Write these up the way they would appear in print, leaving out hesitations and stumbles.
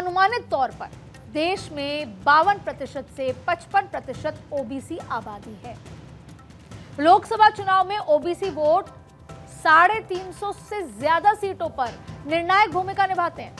अनुमानित तौर पर देश में 52% से 55% ओबीसी आबादी है। लोकसभा चुनाव में ओबीसी वोट 350 से ज्यादा सीटों पर निर्णायक भूमिका निभाते हैं।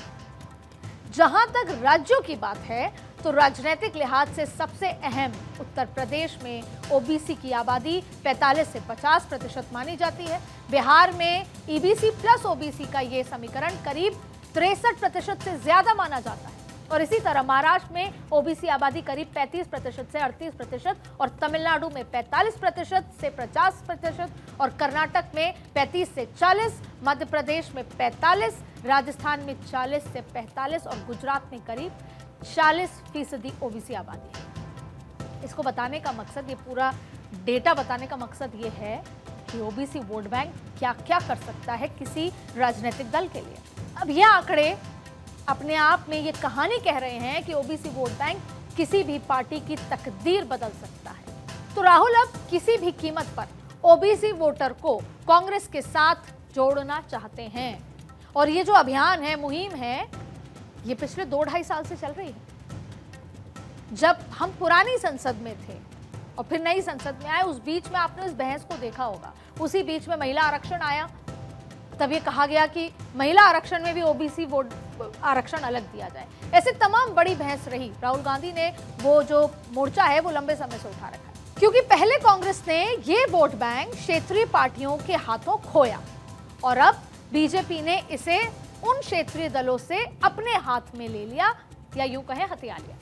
जहां तक राज्यों की बात है तो राजनीतिक लिहाज से सबसे अहम उत्तर प्रदेश में ओबीसी की आबादी 45 से 50% मानी जाती है। बिहार में ईबीसी प्लस ओबीसी का यह समीकरण करीब 63% से ज्यादा माना जाता है और इसी तरह महाराष्ट्र में ओबीसी आबादी करीब 35% से 38% और तमिलनाडु में 45% से 50% और कर्नाटक में 35 से 40, मध्य प्रदेश में 45, राजस्थान में 40 से 45 और गुजरात में करीब 40% ओबीसी आबादी है। इसको बताने का मकसद, ये पूरा डेटा बताने का मकसद ये है कि ओबीसी वोट बैंक क्या क्या कर सकता है किसी राजनीतिक दल के लिए। अब ये आंकड़े अपने आप में ये कहानी कह रहे हैं कि ओबीसी वोट बैंक किसी भी पार्टी की तकदीर बदल सकता है। तो राहुल अब किसी भी कीमत पर ओबीसी वोटर को कांग्रेस के साथ जोड़ना चाहते हैं और ये जो अभियान है, मुहिम है, ये पिछले 2-2.5 साल से चल रही है। जब हम पुरानी संसद में थे और फिर नई संसद में आए, उस बीच में आपने उस बहस को देखा होगा। उसी बीच में महिला आरक्षण आया, तब ये कहा गया कि महिला आरक्षण में भी ओबीसी वोट आरक्षण अलग दिया जाए। ऐसे तमाम बड़ी बहस रही। राहुल गांधी ने वो जो मोर्चा है वो लंबे समय से उठा रखा है, क्योंकि पहले कांग्रेस ने ये वोट बैंक क्षेत्रीय पार्टियों के हाथों खोया और अब बीजेपी ने इसे उन क्षेत्रीय दलों से अपने हाथ में ले लिया या यूं कहें हथिया लिया।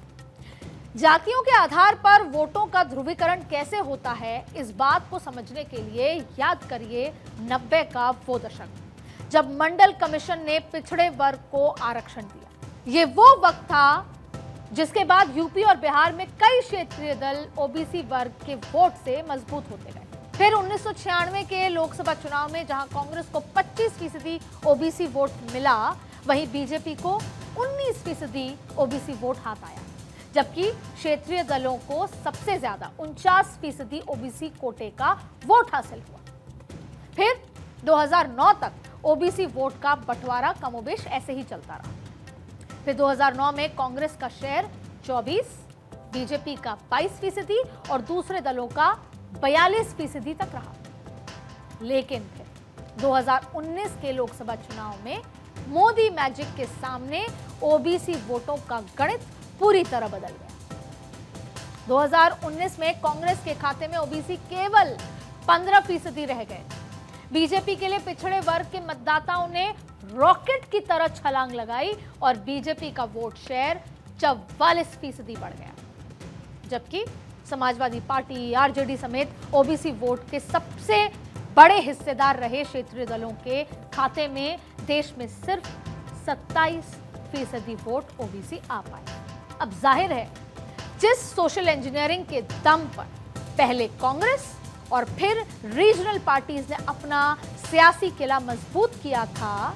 जातियों के आधार पर वोटों का ध्रुवीकरण कैसे होता है, इस बात को समझने के लिए याद करिए 90 का वो दशक जब मंडल कमीशन ने पिछड़े वर्ग को आरक्षण दिया। ये वो वक्त था जिसके बाद यूपी और बिहार में कई क्षेत्रीय दल ओबीसी वर्ग के वोट से मजबूत होते गए। फिर 1996 के लोकसभा चुनाव में जहां कांग्रेस को 25% ओबीसी वोट मिला, वहीं बीजेपी को 19% ओबीसी वोट हाथ आया, जबकि क्षेत्रीय दलों को सबसे ज्यादा 49% ओबीसी कोटे का वोट हासिल हुआ। फिर 2009 तक ओबीसी वोट का बंटवारा कमोबेश ऐसे ही चलता रहा। फिर 2009 में कांग्रेस का शेयर 24, बीजेपी का 22% और दूसरे दलों का 42% तक रहा। लेकिन फिर 2019 के लोकसभा चुनाव में मोदी मैजिक के सामने ओबीसी वोटों का गणित पूरी तरह बदल गया। 2019 में कांग्रेस के खाते में ओबीसी केवल 15% रह गए। बीजेपी के लिए पिछड़े वर्ग के मतदाताओं ने रॉकेट की तरह छलांग लगाई और बीजेपी का वोट शेयर 44% बढ़ गया, जबकि समाजवादी पार्टी, आरजेडी समेत ओबीसी वोट के सबसे बड़े हिस्सेदार रहे क्षेत्रीय दलों के खाते में देश में सिर्फ 27% वोट ओबीसी आ पाए। अब जाहिर है, जिस सोशल इंजीनियरिंग के दम पर पहले कांग्रेस और फिर रीजनल पार्टीज ने अपना सियासी किला मजबूत किया था,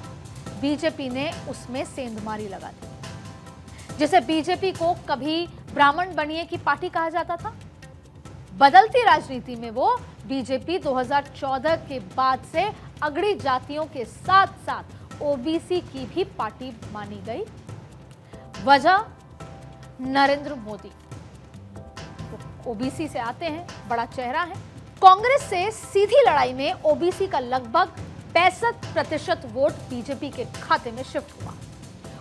बीजेपी ने उसमें सेंधमारी लगा दी। जिसे बीजेपी को कभी ब्राह्मण बनिए की पार्टी कहा जाता था, बदलती राजनीति में वो बीजेपी 2014 के बाद से अगड़ी जातियों के साथ साथ ओबीसी की भी पार्टी मानी गई। वजह नरेंद्र मोदी ओबीसी से आते हैं, बड़ा चेहरा है। कांग्रेस से सीधी लड़ाई में ओबीसी का लगभग 65% वोट बीजेपी के खाते में शिफ्ट हुआ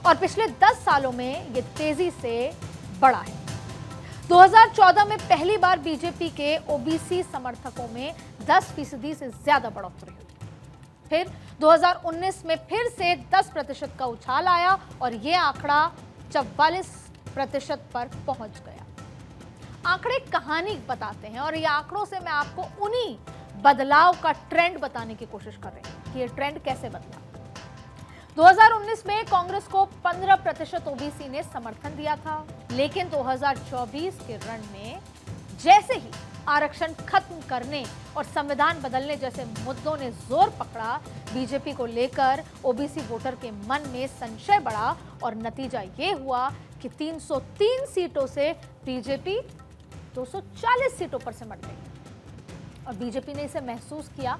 और पिछले 10 सालों में यह तेजी से बढ़ा है। 2014 में पहली बार बीजेपी के ओबीसी समर्थकों में 10% से ज्यादा बढ़ोतरी हुई। फिर 2019 में फिर से 10% का उछाल आया और यह आंकड़ा 44% पर पहुंच गया। आंकड़े कहानी बताते हैं और ये आंकड़ों से मैं आपको उन्हीं बदलाव का ट्रेंड बताने की कोशिश कर रही हूं कि ये ट्रेंड कैसे बदला। 2019 में कांग्रेस को 15% ओबीसी ने समर्थन दिया था, लेकिन 2024 के रण में जैसे ही आरक्षण खत्म करने और संविधान बदलने जैसे मुद्दों ने जोर पकड़ा, बीजेपी को लेकर ओबीसी वोटर के मन में संशय बढ़ा और नतीजा ये हुआ कि 303 सीटों से बीजेपी 240 सीटों पर सिमट गई और बीजेपी ने इसे महसूस किया,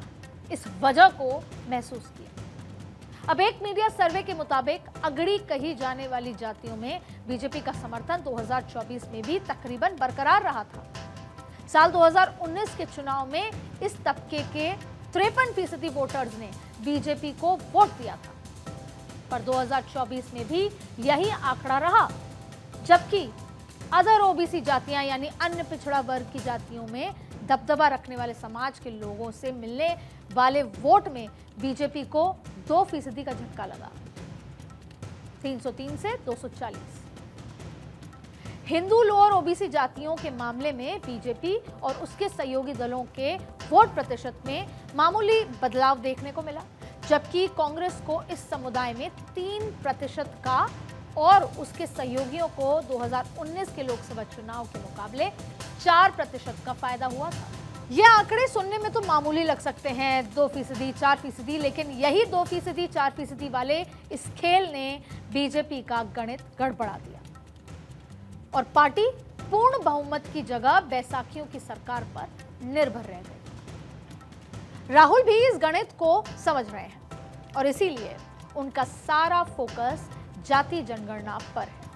इस वजह को महसूस किया। अब एक मीडिया सर्वे के मुताबिक अगड़ी कही जाने वाली जातियों में बीजेपी का समर्थन 2024 में भी तकरीबन बरकरार रहा था। साल 2019 के चुनाव में इस तबके के 53% वोटर्स ने बीजेपी को वोट दिया था, पर 2024 में भी यही आंकड़ा रहा, जबकि अदर ओबीसी जातियां यानी अन्य पिछड़ा वर्ग की जातियों में दबदबा रखने वाले समाज के लोगों से मिलने वाले वोट में बीजेपी को 2% का झटका लगा, 303 से 240। हिंदू लोअर ओबीसी जातियों के मामले में बीजेपी और उसके सहयोगी दलों के वोट प्रतिशत में मामूली बदलाव देखने को मिला, जबकि कांग्रेस को इस समुदाय में 3% का और उसके सहयोगियों को 2019 के लोकसभा चुनाव के मुकाबले 4% का फायदा हुआ था। ये आंकड़े सुनने में तो मामूली लग सकते हैं, 2%, 4%, लेकिन यही 2%, 4% वाले इस खेल ने बीजेपी का गणित गड़बड़ा दिया और पार्टी पूर्ण बहुमत की जगह बैसाखियों की सरकार पर निर्भर रह गई। राहुल भी इस गणित को समझ रहे हैं और इसीलिए उनका सारा फोकस जाति जनगणना पर है।